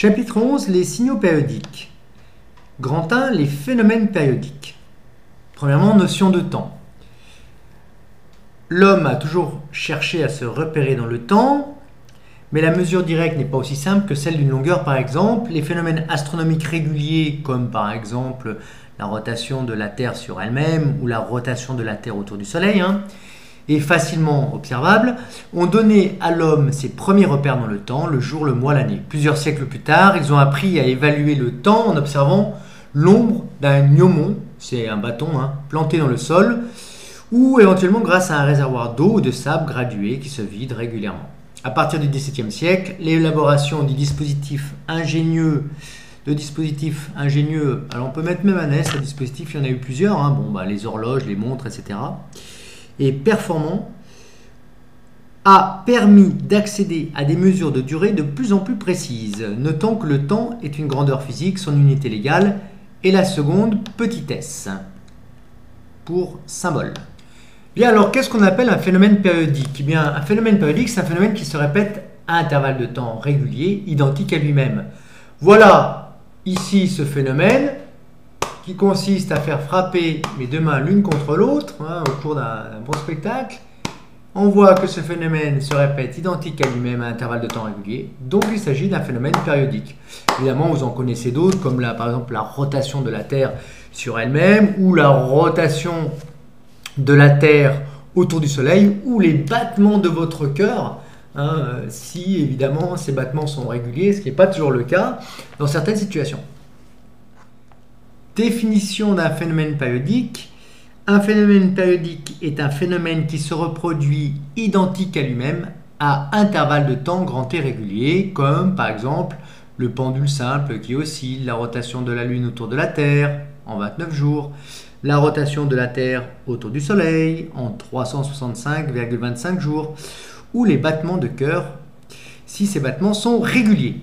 Chapitre 11, les signaux périodiques. Grand 1, les phénomènes périodiques. Premièrement, notion de temps. L'homme a toujours cherché à se repérer dans le temps, mais la mesure directe n'est pas aussi simple que celle d'une longueur par exemple. Les phénomènes astronomiques réguliers, comme par exemple la rotation de la Terre sur elle-même ou la rotation de la Terre autour du Soleil, et facilement observables, ont donné à l'homme ses premiers repères dans le temps, le jour, le mois, l'année. Plusieurs siècles plus tard, ils ont appris à évaluer le temps en observant l'ombre d'un gnomon, c'est un bâton planté dans le sol, ou éventuellement grâce à un réservoir d'eau ou de sable gradué qui se vide régulièrement. À partir du XVIIe siècle, l'élaboration du dispositif ingénieux, alors on peut mettre même un S, le dispositif, il y en a eu plusieurs, les horloges, les montres, etc., et performant, a permis d'accéder à des mesures de durée de plus en plus précises, notant que le temps est une grandeur physique, son unité légale, et la seconde, petit s, pour symbole. Bien, alors qu'est-ce qu'on appelle un phénomène périodique? Eh bien, un phénomène périodique, c'est un phénomène qui se répète à intervalles de temps réguliers, identiques à lui-même. Voilà ici ce phénomène qui consiste à faire frapper mes deux mains l'une contre l'autre au cours d'un bon spectacle. On voit que ce phénomène se répète identique à lui-même à intervalles de temps réguliers, donc il s'agit d'un phénomène périodique. Évidemment, vous en connaissez d'autres, comme par exemple la rotation de la Terre sur elle-même, ou la rotation de la Terre autour du Soleil, ou les battements de votre cœur, si évidemment ces battements sont réguliers, ce qui n'est pas toujours le cas dans certaines situations. Définition d'un phénomène périodique. Un phénomène périodique est un phénomène qui se reproduit identique à lui-même à intervalles de temps grand T réguliers, comme par exemple le pendule simple qui oscille, la rotation de la Lune autour de la Terre en 29 jours, la rotation de la Terre autour du Soleil en 365,25 jours, ou les battements de cœur si ces battements sont réguliers.